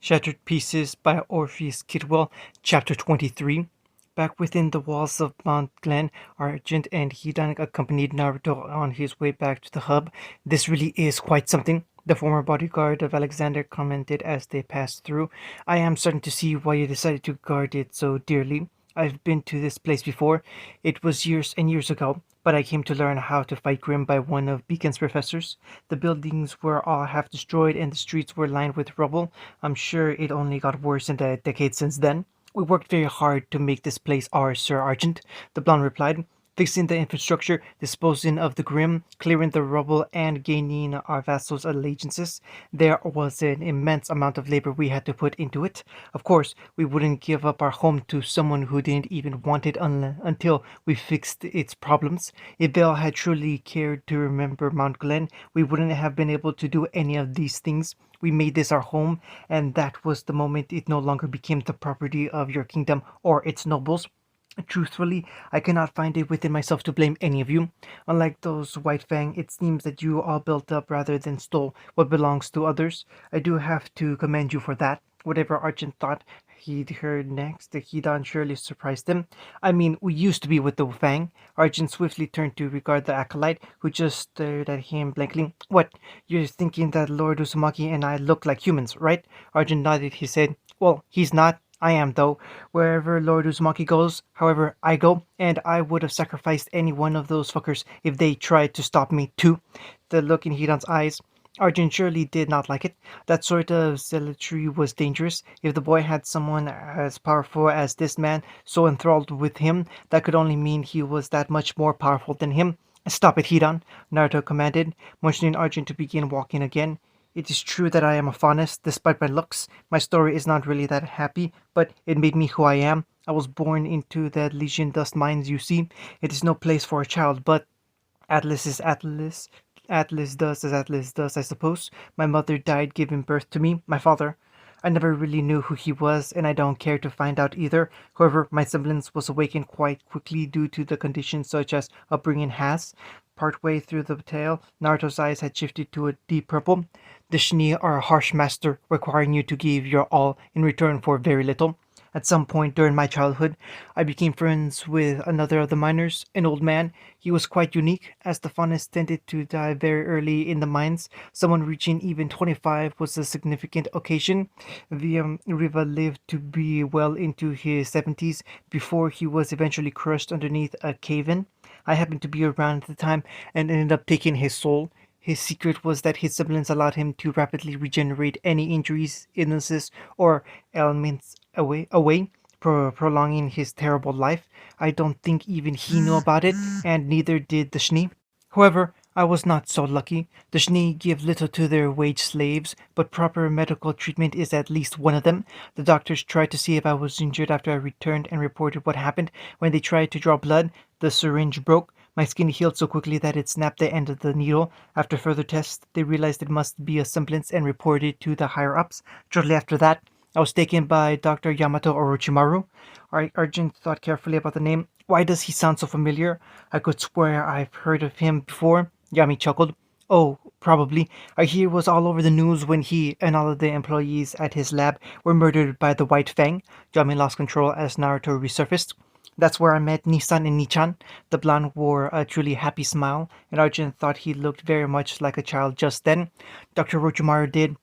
Shattered Pieces by Orpheus Kidwell, Chapter 23. Back within the walls of Mount Glen, Argent and Hidan accompanied Naruto on his way back to the hub. This really is quite something, the former bodyguard of Alexander commented as they passed through. I am certain to see why you decided to guard it so dearly. I've been to this place before. It was years and years ago, but I came to learn how to fight Grim by one of Beacon's professors. The buildings were all half destroyed and the streets were lined with rubble. I'm sure it only got worse in the decades since then. We worked very hard to make this place ours, Sir Argent, the blonde replied. Fixing the infrastructure, disposing of the Grim, clearing the rubble, and gaining our vassals' allegiances. There was an immense amount of labor we had to put into it. Of course, we wouldn't give up our home to someone who didn't even want it until we fixed its problems. If Beryl had truly cared to remember Mount Glen, we wouldn't have been able to do any of these things. We made this our home, and that was the moment it no longer became the property of your kingdom or its nobles. Truthfully, I cannot find it within myself to blame any of you. Unlike those White Fang, it seems that you all built up rather than stole what belongs to others. I do have to commend you for that. Whatever Argent thought he'd heard next, the Hidan surely surprised him. I mean, we used to be with the Fang. Argent swiftly turned to regard the acolyte, who just stared at him blankly. What, you're thinking that Lord Uzumaki and I look like humans, right? Argent nodded his head. Well, he's not. I am, though. Wherever Lord Uzumaki goes, however, I go, and I would have sacrificed any one of those fuckers if they tried to stop me, too. The look in Hidan's eyes. Arjun surely did not like it. That sort of zealotry was dangerous. If the boy had someone as powerful as this man so enthralled with him, that could only mean he was that much more powerful than him. Stop it, Hidan, Naruto commanded, motioning Arjun to begin walking again. It is true that I am a faunus, despite my looks. My story is not really that happy, but it made me who I am. I was born into the Elysian dust mines, you see. It is no place for a child, but Atlas is Atlas. Atlas does as Atlas does, I suppose. My mother died giving birth to me, my father. I never really knew who he was, and I don't care to find out either. However, my semblance was awakened quite quickly due to the conditions such as upbringing has. Partway through the tale, Naruto's eyes had shifted to a deep purple. The Shin'i are a harsh master, requiring you to give your all in return for very little. At some point during my childhood, I became friends with another of the miners, an old man. He was quite unique, as the faunus tended to die very early in the mines. Someone reaching even 25 was a significant occasion. Riva lived to be well into his 70s before he was eventually crushed underneath a cave-in. I happened to be around at the time and ended up taking his soul. His secret was that his semblance allowed him to rapidly regenerate any injuries, illnesses, or ailments away, prolonging his terrible life. I don't think even he knew about it, and neither did the Shin'i. However, I was not so lucky. The Shin'i give little to their wage slaves, but proper medical treatment is at least one of them. The doctors tried to see if I was injured after I returned and reported what happened. When they tried to draw blood, the syringe broke. My skin healed so quickly that it snapped the end of the needle. After further tests, they realized it must be a semblance and reported it to the higher-ups. Shortly after that, I was taken by Dr. Yamato Orochimaru. Arjun thought carefully about the name. Why does he sound so familiar? I could swear I've heard of him before. Yami chuckled. Oh, probably. I hear it was all over the news when he and all of the employees at his lab were murdered by the White Fang. Yami lost control as Naruto resurfaced. That's where I met Nissan and Nichan. The blonde wore a truly happy smile, and Arjun thought he looked very much like a child just then. Dr. Orochimaru did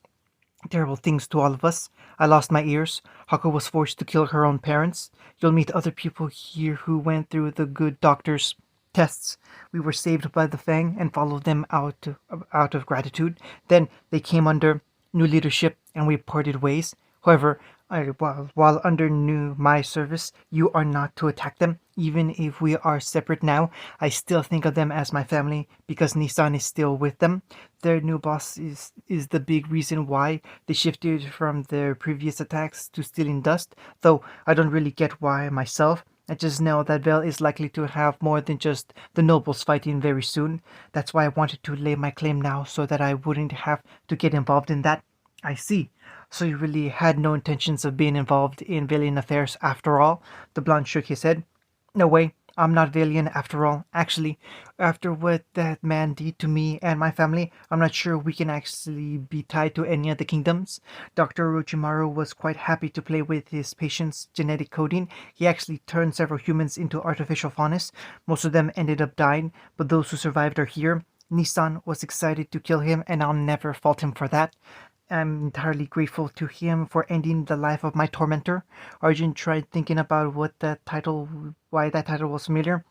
terrible things to all of us. I lost my ears. Haku was forced to kill her own parents. You'll meet other people here who went through the good doctor's tests. We were saved by the Fang and followed them out of gratitude. Then they came under new leadership and we parted ways. However, while under my service, you are not to attack them. Even if we are separate now, I still think of them as my family because Nissan is still with them. Their new boss is the big reason why they shifted from their previous attacks to stealing dust, though I don't really get why myself. I just know that Vel is likely to have more than just the nobles fighting very soon. That's why I wanted to lay my claim now so that I wouldn't have to get involved in that. I see. So you really had no intentions of being involved in Velian affairs after all? The blonde shook his head. No way. I'm not Valiant after all. Actually, after what that man did to me and my family, I'm not sure we can actually be tied to any of the kingdoms. Dr. Orochimaru was quite happy to play with his patient's genetic coding. He actually turned several humans into artificial faunus. Most of them ended up dying, but those who survived are here. Nissan was excited to kill him, and I'll never fault him for that. I'm entirely grateful to him for ending the life of my tormentor. Arjun tried thinking about why that title was familiar.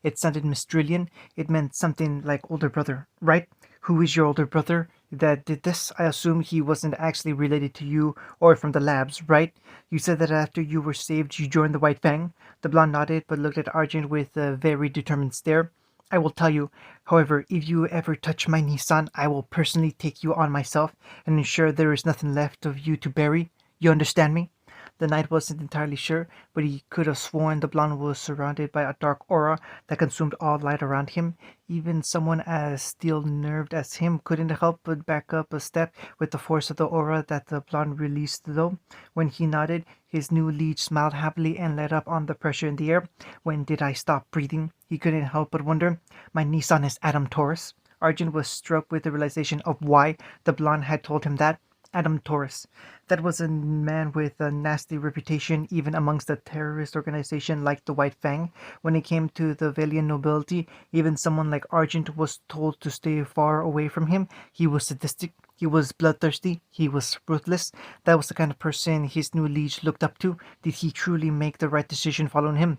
It sounded Mistrillian. It meant something like older brother, right? Who is your older brother that did this? I assume he wasn't actually related to you or from the labs, right? You said that after you were saved, you joined the White Fang. The blonde nodded, but looked at Arjun with a very determined stare. I will tell you, however, if you ever touch my Nissan, I will personally take you on myself and ensure there is nothing left of you to bury. You understand me? The knight wasn't entirely sure, but he could have sworn the blonde was surrounded by a dark aura that consumed all light around him. Even someone as steel-nerved as him couldn't help but back up a step with the force of the aura that the blonde released, though. When he nodded, his new liege smiled happily and let up on the pressure in the air. When did I stop breathing? He couldn't help but wonder. My Nissan is Adam Taurus. Arjun was struck with the realization of why the blonde had told him that. Adam Taurus. That was a man with a nasty reputation even amongst a terrorist organization like the White Fang. When it came to the Valiant nobility, even someone like Argent was told to stay far away from him. He was sadistic, he was bloodthirsty, he was ruthless. That was the kind of person his new liege looked up to. Did he truly make the right decision following him?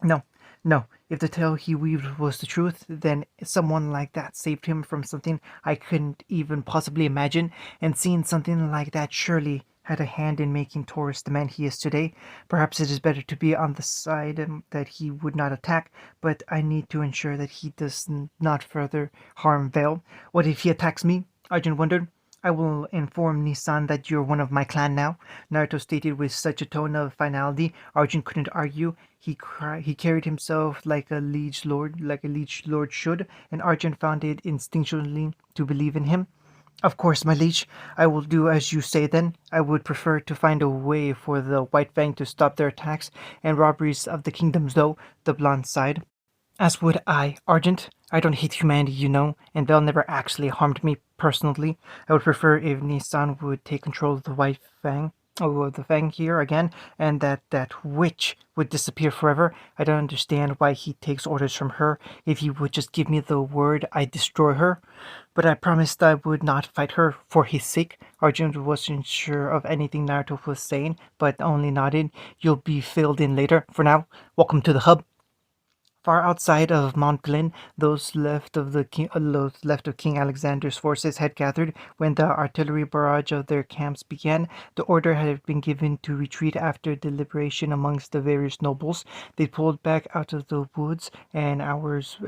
No, no. If the tale he weaved was the truth, then someone like that saved him from something I couldn't even possibly imagine, and seeing something like that surely had a hand in making Taurus the man he is today. Perhaps it is better to be on the side that he would not attack, but I need to ensure that he does not further harm Vale. What if he attacks me? Arjun wondered. I will inform Nissan that you're one of my clan now, Naruto stated with such a tone of finality Arjun couldn't argue. He carried himself like a liege lord should, and Arjun found it instinctually to believe in him. Of course, my liege, I will do as you say then. I would prefer to find a way for the White Fang to stop their attacks and robberies of the kingdoms, though, the blonde sighed. As would I, Argent. I don't hate humanity, you know, and Bell never actually harmed me personally. I would prefer if Nissan would take control of the White Fang, or the Fang here again, and that witch would disappear forever. I don't understand why he takes orders from her. If he would just give me the word, I'd destroy her. But I promised I would not fight her for his sake. Arjun wasn't sure of anything Naruto was saying, but only nodded. You'll be filled in later. For now, welcome to the hub. Far outside of Mount Glen, those left of King Alexander's forces had gathered when the artillery barrage of their camps began. The order had been given to retreat after deliberation amongst the various nobles. They pulled back out of the woods, and hours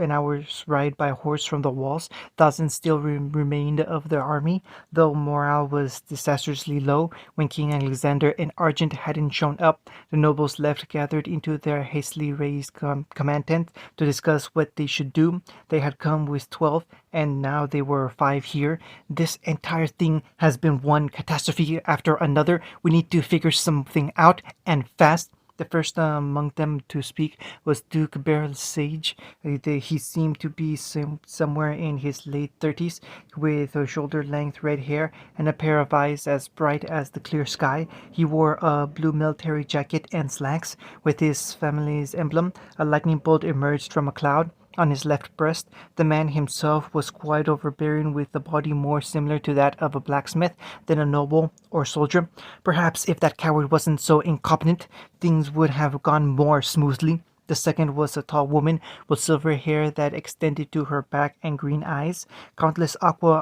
ride by horse from the walls. Thousands still remained of their army, though morale was disastrously low. When King Alexander and Argent hadn't shown up, the nobles left gathered into their hastily raised command tent to discuss what they should do. They had come with 12, and now they were 5 here. This entire thing has been one catastrophe after another. We need to figure something out, and fast. The first among them to speak was Duke Beryl Sage. He seemed to be somewhere in his late 30s, with shoulder-length red hair and a pair of eyes as bright as the clear sky. He wore a blue military jacket and slacks. With his family's emblem, a lightning bolt emerged from a cloud. On his left breast, the man himself was quite overbearing, with a body more similar to that of a blacksmith than a noble or soldier. Perhaps if that coward wasn't so incompetent, things would have gone more smoothly. The second was a tall woman with silver hair that extended to her back and green eyes. Countess Aqua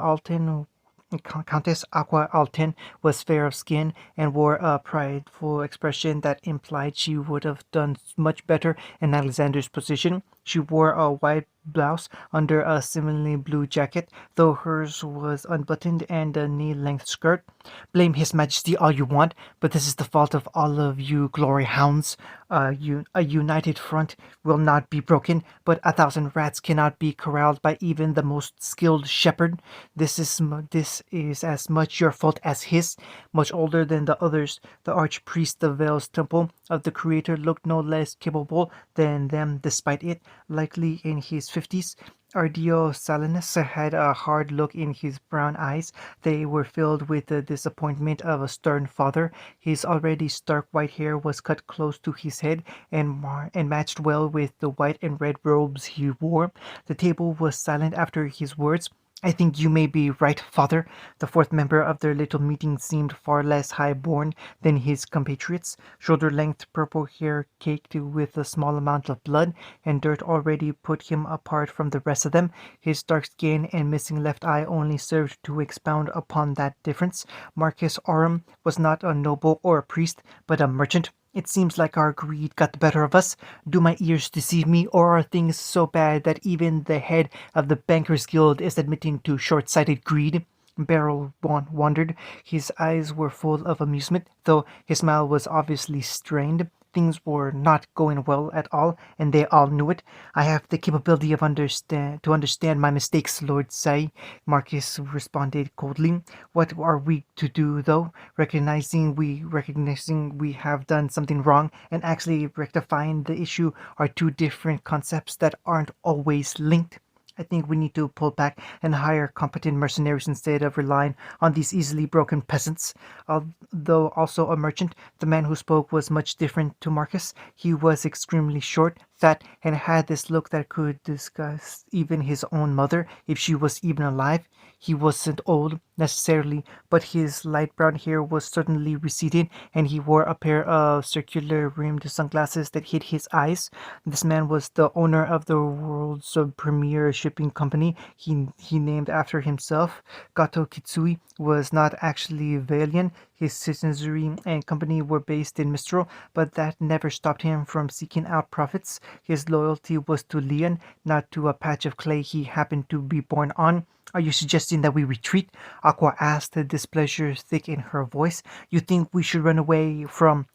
Alten was fair of skin and wore a prideful expression that implied she would have done much better in Alexander's position. She wore a white blouse under a similarly blue jacket, though hers was unbuttoned and a knee-length skirt. Blame His Majesty all you want, but this is the fault of all of you glory hounds. A united front will not be broken, but 1,000 rats cannot be corralled by even the most skilled shepherd. This is as much your fault as his. Much older than the others, the archpriest of Vale's temple of the Creator looked no less capable than them despite it, likely in his 50s. Ardio Salinus had a hard look in his brown eyes. They were filled with the disappointment of a stern father. His already stark white hair was cut close to his head and matched well with the white and red robes he wore. The table was silent after his words. I think you may be right, father. The fourth member of their little meeting seemed far less high-born than his compatriots. Shoulder-length purple hair caked with a small amount of blood and dirt already put him apart from the rest of them. His dark skin and missing left eye only served to expound upon that difference. Marcus Aurum was not a noble or a priest, but a merchant. It seems like our greed got the better of us. Do my ears deceive me, or are things so bad that even the head of the Bankers Guild is admitting to short-sighted greed? Beryl wondered. His eyes were full of amusement, though his smile was obviously strained. Things were not going well at all, and they all knew it. I have the capability of understand my mistakes, Lord Sai, Marcus responded coldly. What are we to do, though? Recognizing we have done something wrong and actually rectifying the issue are two different concepts that aren't always linked. I think we need to pull back and hire competent mercenaries instead of relying on these easily broken peasants. Although also a merchant, the man who spoke was much different to Marcus. He was extremely short, fat, and had this look that could disgust even his own mother, if she was even alive. He wasn't old, necessarily, but his light brown hair was certainly receding, and he wore a pair of circular-rimmed sunglasses that hid his eyes. This man was the owner of the world's premier shipping company he named after himself. Gato Kitsui was not actually Valian. His citizenry and company were based in Mistral, but that never stopped him from seeking out profits. His loyalty was to Leon, not to a patch of clay he happened to be born on. Are you suggesting that we retreat? Aqua asked, displeasure thick in her voice. You think we should run away from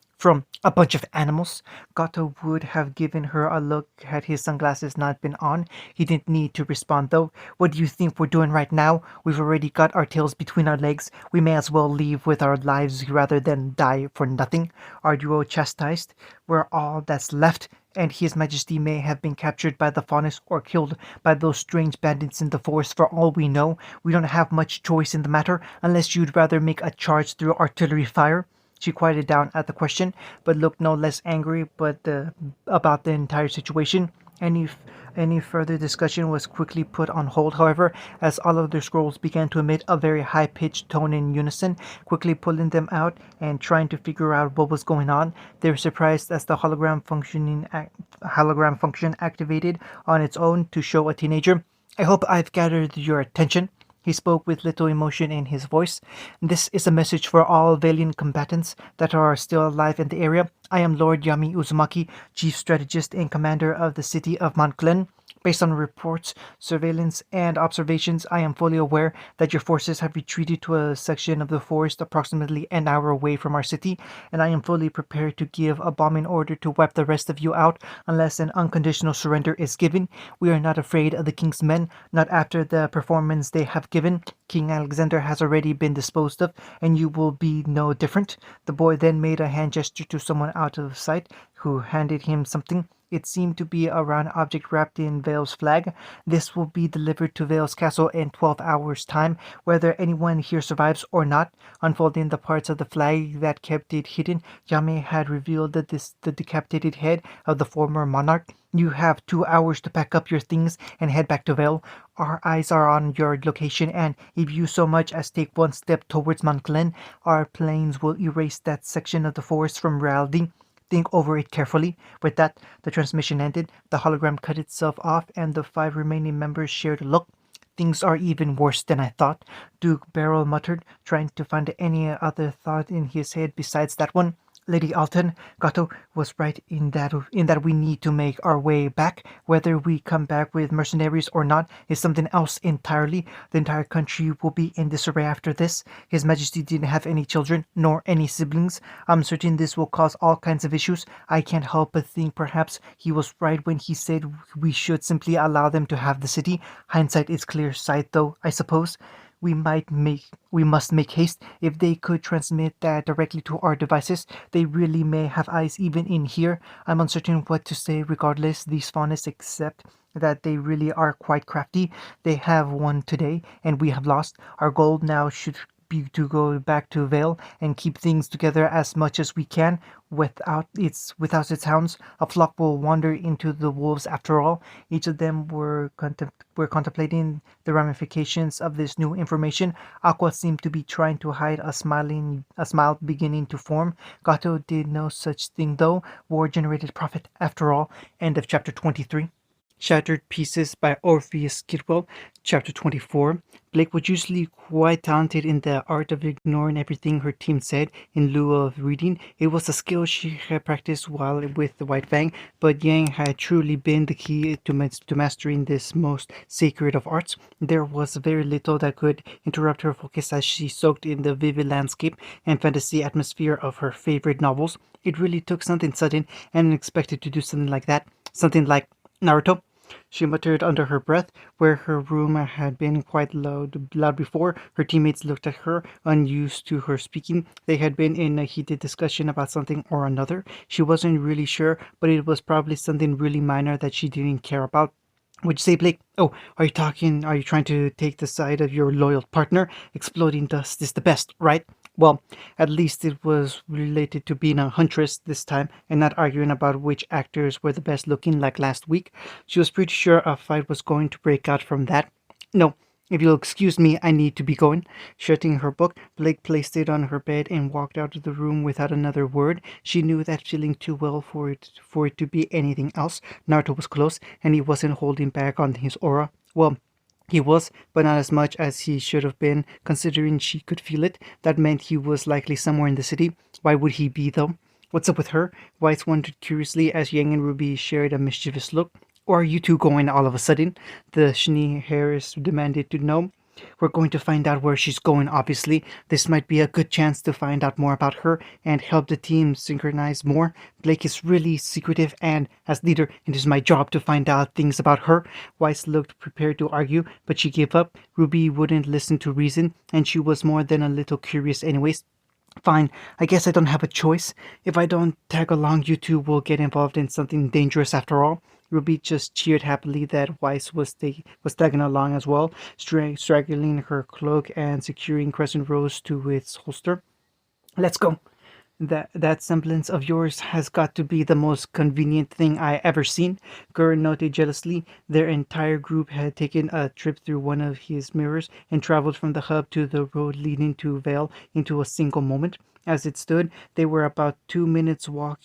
a bunch of animals? Gato would have given her a look had his sunglasses not been on. He didn't need to respond, though. What do you think we're doing right now? We've already got our tails between our legs. We may as well leave with our lives rather than die for nothing. Arduo chastised. We're all that's left, and His Majesty may have been captured by the Faunus or killed by those strange bandits in the forest for all we know. We don't have much choice in the matter, unless you'd rather make a charge through artillery fire. She quieted down at the question, but looked no less angry about the entire situation. Any further discussion was quickly put on hold, however, as all of their scrolls began to emit a very high-pitched tone in unison. Quickly pulling them out and trying to figure out what was going on, they were surprised as the hologram function activated on its own to show a teenager. I hope I've gathered your attention. He spoke with little emotion in his voice. This is a message for all valiant combatants that are still alive in the area. I am Lord Yami Uzumaki, Chief Strategist and Commander of the city of Mount Glen. Based on reports, surveillance, and observations, I am fully aware that your forces have retreated to a section of the forest approximately an hour away from our city, and I am fully prepared to give a bombing order to wipe the rest of you out unless an unconditional surrender is given. We are not afraid of the king's men, not after the performance they have given. King Alexander has already been disposed of, and you will be no different. The boy then made a hand gesture to someone out of sight, who handed him something. It seemed to be a round object wrapped in Vale's flag. This will be delivered to Vale's castle in 12 hours' time, whether anyone here survives or not. Unfolding the parts of the flag that kept it hidden, Yame had revealed the decapitated head of the former monarch. You have 2 hours to pack up your things and head back to Vale. Our eyes are on your location, and if you so much as take one step towards Mount Glen, our planes will erase that section of the forest from reality. Think over it carefully. With that, the transmission ended, the hologram cut itself off, and the 5 remaining members shared a look. Things are even worse than I thought, Duke Beryl muttered, trying to find any other thought in his head besides that one. Lady Alton, Gato was right in that we need to make our way back. Whether we come back with mercenaries or not is something else entirely. The entire country will be in disarray after this. His Majesty didn't have any children, nor any siblings. I'm certain this will cause all kinds of issues. I can't help but think perhaps he was right when he said we should simply allow them to have the city. Hindsight is clear sight, though, I suppose. We must make haste. If they could transmit that directly to our devices, they really may have eyes even in here. I'm uncertain what to say regardless. These faunists accept that they really are quite crafty. They have won today, and we have lost. Our goal now should be to go back to Vale and keep things together as much as we can. Without its hounds, a flock will wander into the wolves after all. Each of them were contemplating the ramifications of this new information. Aqua seemed to be trying to hide a smile beginning to form. Gato did no such thing though. War generated profit after all. End of chapter 23. Shattered Pieces by Orpheus Kidwell, Chapter 24. Blake was usually quite talented in the art of ignoring everything her team said in lieu of reading. It was a skill she had practiced while with the White Fang, but Yang had truly been the key to mastering this most sacred of arts. There was very little that could interrupt her focus as she soaked in the vivid landscape and fantasy atmosphere of her favorite novels. It really took something sudden and unexpected to do something like that. Something like Naruto, she muttered under her breath. Where her room had been quite loud before, her teammates looked at her, unused to her speaking. They had been in a heated discussion about something or another. She wasn't really sure, but it was probably something really minor that she didn't care about. Would you say, Blake? Oh, are you trying to take the side of your loyal partner? Exploding dust is the best, right? Well, at least it was related to being a huntress this time and not arguing about which actors were the best looking like last week. She was pretty sure a fight was going to break out from that. No, if you'll excuse me, I need to be going. Shutting her book, Blake placed it on her bed and walked out of the room without another word. She knew that feeling too well for it to be anything else. Naruto was close, and he wasn't holding back on his aura. Well, he was, but not as much as he should have been, considering she could feel it. That meant he was likely somewhere in the city. Why would he be, though? What's up with her? Weiss wondered curiously as Yang and Ruby shared a mischievous look. Or are you two going all of a sudden? The Shini Harris demanded to know. We're going to find out where she's going, obviously. This might be a good chance to find out more about her and help the team synchronize more. Blake is really secretive, and as leader, it is my job to find out things about her. Weiss looked prepared to argue, but she gave up. Ruby wouldn't listen to reason, and she was more than a little curious anyways. Fine, I guess I don't have a choice. If I don't tag along, you two will get involved in something dangerous after all. Ruby just cheered happily that Weiss was tagging along as well, straggling her cloak and securing Crescent Rose to its holster. Let's go. That semblance of yours has got to be the most convenient thing I ever seen, Gurren noted jealously. Their entire group had taken a trip through one of his mirrors and traveled from the hub to the road leading to Vale into a single moment. As it stood, they were about 2 minutes walk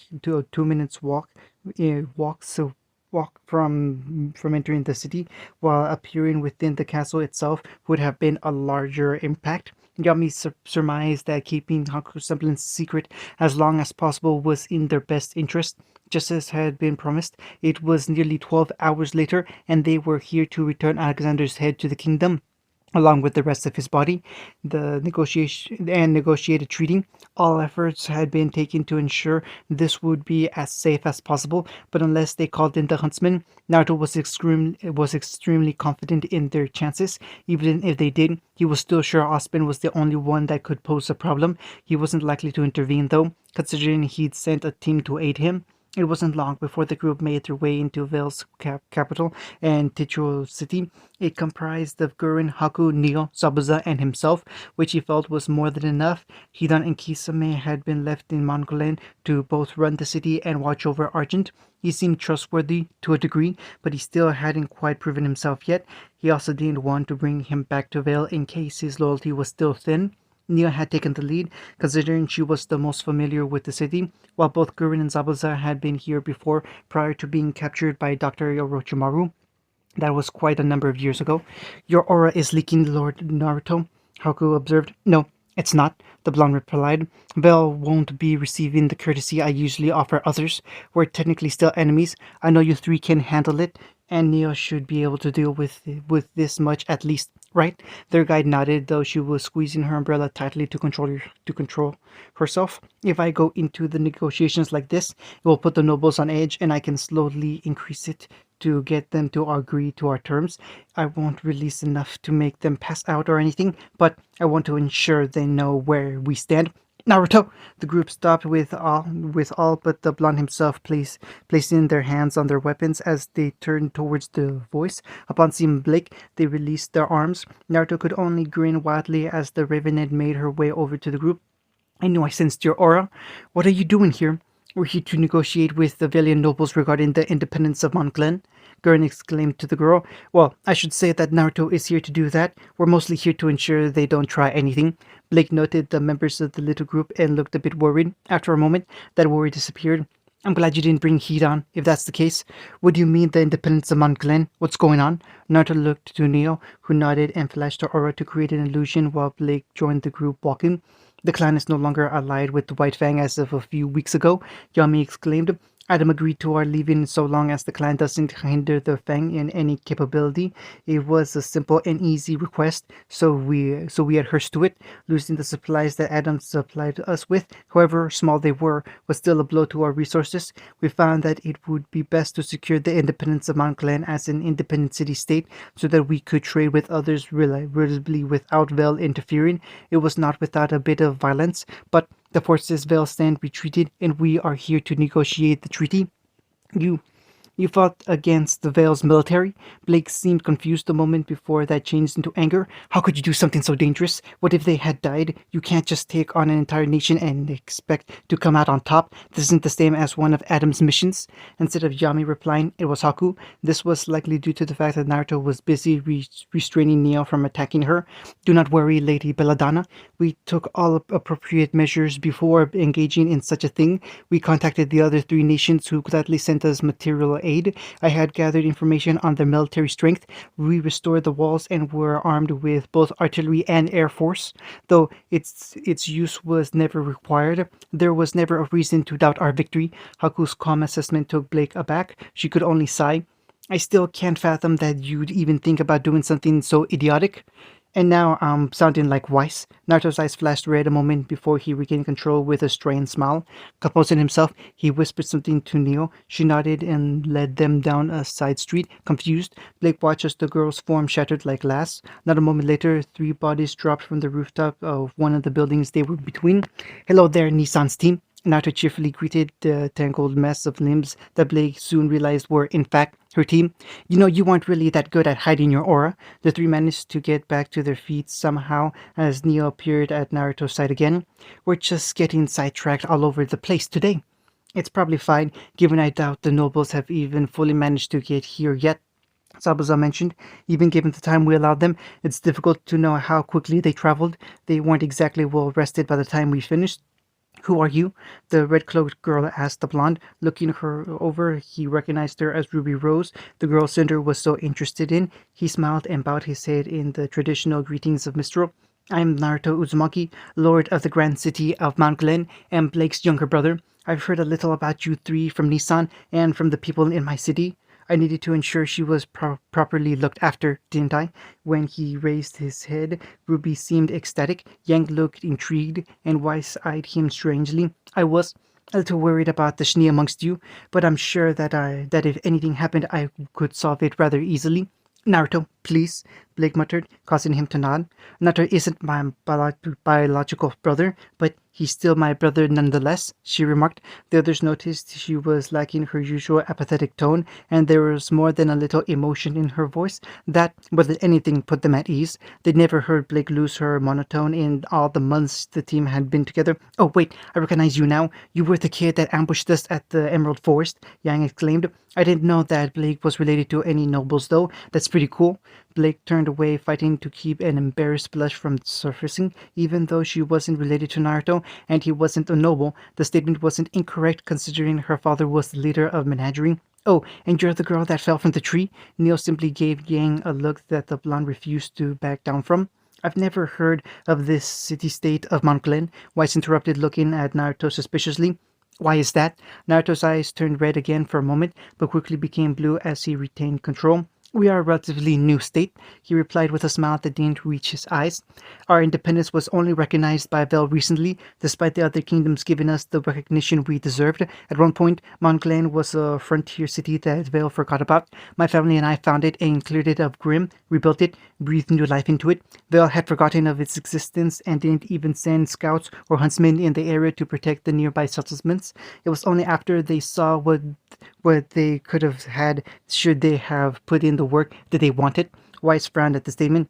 from entering the city, while appearing within the castle itself would have been a larger impact. Yami surmised that keeping Haku's semblance secret as long as possible was in their best interest. Just as had been promised, it was nearly 12 hours later, and they were here to return Alexander's head to the kingdom, along with the rest of his body. The negotiated treaty. All efforts had been taken to ensure this would be as safe as possible, but unless they called in the huntsman, Naruto was extremely confident in their chances. Even if they did, he was still sure Ospen was the only one that could pose a problem. He wasn't likely to intervene, though, considering he'd sent a team to aid him. It wasn't long before the group made their way into Vale's capital and Tichuo City. It comprised of Gurren, Haku, Neo, Zabuza, and himself, which he felt was more than enough. Hidan and Kisame had been left in Mongoland to both run the city and watch over Argent. He seemed trustworthy to a degree, but he still hadn't quite proven himself yet. He also didn't want to bring him back to Vale in case his loyalty was still thin. Nia had taken the lead, considering she was the most familiar with the city, while both Gurren and Zabuza had been here before prior to being captured by Dr. Orochimaru. That was quite a number of years ago. Your aura is leaking, Lord Naruto, Haku observed. No, It's not, the blonde replied. Belle won't be receiving the courtesy I usually offer others. We're technically still enemies. I know you three can handle it, and Neo should be able to deal with this much at least, right? Their guide nodded, though she was squeezing her umbrella tightly to control herself. If I go into the negotiations like this, it will put the nobles on edge, and I can slowly increase it to get them to agree to our terms. I won't release enough to make them pass out or anything, but I want to ensure they know where we stand. Naruto! The group stopped with all but the blonde himself placing their hands on their weapons as they turned towards the voice. Upon seeing Blake, they released their arms. Naruto could only grin widely as the Ravenhead made her way over to the group. I knew I sensed your aura. What are you doing here? We're here to negotiate with the Valiant nobles regarding the independence of Mount Glen. Gurren exclaimed to the girl. Well, I should say that Naruto is here to do that. We're mostly here to ensure they don't try anything. Blake noted the members of the little group and looked a bit worried. After a moment, that worry disappeared. I'm glad you didn't bring heat on, if that's the case. What do you mean the independence of Mount Glen? What's going on? Naruto looked to Neo, who nodded and flashed her aura to create an illusion while Blake joined the group walking. The clan is no longer allied with the White Fang as of a few weeks ago, Yami exclaimed. Adam agreed to our leaving so long as the clan doesn't hinder the Fang in any capability. It was a simple and easy request, so we adhered to it. Losing the supplies that Adam supplied us with, however small they were, was still a blow to our resources. We found that it would be best to secure the independence of Mount Glen as an independent city-state so that we could trade with others reliably without Vel interfering. It was not without a bit of violence, but the forces Vel stand retreated, and we are here to negotiate the treaty. You you fought against the Vale's military? Blake seemed confused a moment before that changed into anger. How could you do something so dangerous? What if they had died? You can't just take on an entire nation and expect to come out on top. This isn't the same as one of Adam's missions. Instead of Yami replying, it was Haku. This was likely due to the fact that Naruto was busy restraining Neo from attacking her. Do not worry, Lady Belladonna. We took all appropriate measures before engaging in such a thing. We contacted the other three nations who gladly sent us material aid. I had gathered information on their military strength. We restored the walls and were armed with both artillery and air force. Though its use was never required, there was never a reason to doubt our victory. Haku's calm assessment took Blake aback. She could only sigh. I still can't fathom that you'd even think about doing something so idiotic. And now I'm sounding like Weiss. Naruto's eyes flashed red a moment before he regained control with a strained smile. Composing himself, he whispered something to Neo. She nodded and led them down a side street. Confused, Blake watched as the girl's form shattered like glass. Not a moment later, three bodies dropped from the rooftop of one of the buildings they were between. Hello there, Nissan's team. Naruto cheerfully greeted the tangled mess of limbs that Blake soon realized were, in fact, her team. You know, you weren't really that good at hiding your aura. The three managed to get back to their feet somehow as Neo appeared at Naruto's side again. We're just getting sidetracked all over the place today. It's probably fine, given I doubt the nobles have even fully managed to get here yet. Sabuza mentioned, even given the time we allowed them, it's difficult to know how quickly they traveled. They weren't exactly well rested by the time we finished. Who are you? The red-cloaked girl asked the blonde. Looking her over, he recognized her as Ruby Rose, the girl Cinder was so interested in. He smiled and bowed his head in the traditional greetings of Mistral. I am Naruto Uzumaki, Lord of the Grand City of Mount Glen, and Blake's younger brother. I've heard a little about you three from Nissan and from the people in my city. I needed to ensure she was properly looked after, didn't I? When he raised his head, Ruby seemed ecstatic. Yang looked intrigued, and Weiss eyed him strangely. I was a little worried about the Schnee amongst you, but I'm sure that if anything happened, I could solve it rather easily. Naruto, please, Blake muttered, causing him to nod. Naruto isn't my biological brother, but he's still my brother nonetheless, she remarked. The others noticed she was lacking her usual apathetic tone, and there was more than a little emotion in her voice. That, more than anything, put them at ease. They'd never heard Blake lose her monotone in all the months the team had been together. Oh, wait, I recognize you now. You were the kid that ambushed us at the Emerald Forest, Yang exclaimed. I didn't know that Blake was related to any nobles, though. That's pretty cool. Blake turned away, fighting to keep an embarrassed blush from surfacing. Even though she wasn't related to Naruto, and he wasn't a noble, the statement wasn't incorrect considering her father was the leader of Menagerie. Oh, and you're the girl that fell from the tree? Neil simply gave Yang a look that the blonde refused to back down from. I've never heard of this city-state of Mount Glen. Weiss interrupted, looking at Naruto suspiciously. Why is that? Naruto's eyes turned red again for a moment, but quickly became blue as he retained control. We are a relatively new state, he replied with a smile that didn't reach his eyes. Our independence was only recognized by Vel recently, despite the other kingdoms giving us the recognition we deserved. At one point, Mont Glen was a frontier city that Vel forgot about. My family and I found it and cleared it of Grim, rebuilt it, breathed new life into it. Vel had forgotten of its existence and didn't even send scouts or huntsmen in the area to protect the nearby settlements. It was only after they saw what they could have had should they have put in the work that they wanted. Weiss frowned at the statement.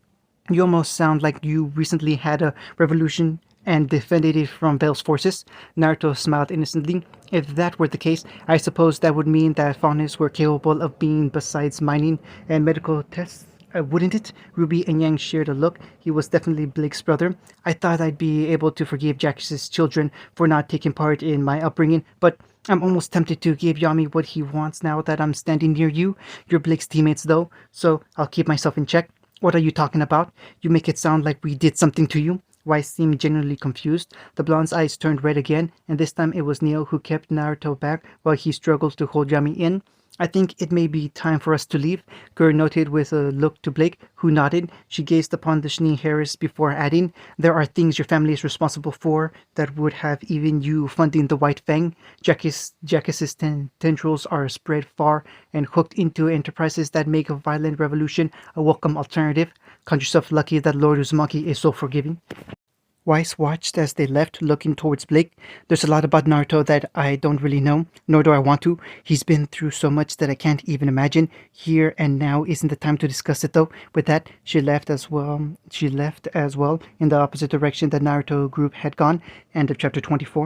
You almost sound like you recently had a revolution and defended it from Vel's forces. Naruto smiled innocently. If that were the case, I suppose that would mean that Faunus were capable of being besides mining and medical tests. Wouldn't it? Ruby and Yang shared a look. He was definitely Blake's brother. I thought I'd be able to forgive Jack's children for not taking part in my upbringing, but I'm almost tempted to give Yami what he wants now that I'm standing near you. You're Blake's teammates, though, so I'll keep myself in check. What are you talking about? You make it sound like we did something to you. Weiss seemed genuinely confused. The blonde's eyes turned red again, and this time it was Neo who kept Naruto back while he struggled to hold Yami in. I think it may be time for us to leave, Gur noted with a look to Blake, who nodded. She gazed upon the Shnee Harris before adding, There are things your family is responsible for that would have even you funding the White Fang. Jackass's tendrils are spread far and hooked into enterprises that make a violent revolution a welcome alternative. Count yourself lucky that Lord Uzumaki is so forgiving. Weiss watched as they left, looking towards Blake. There's a lot about Naruto that I don't really know, nor do I want to. He's been through so much that I can't even imagine. Here and now isn't the time to discuss it, though. With that, she left as well in the opposite direction that Naruto group had gone. End of chapter 24.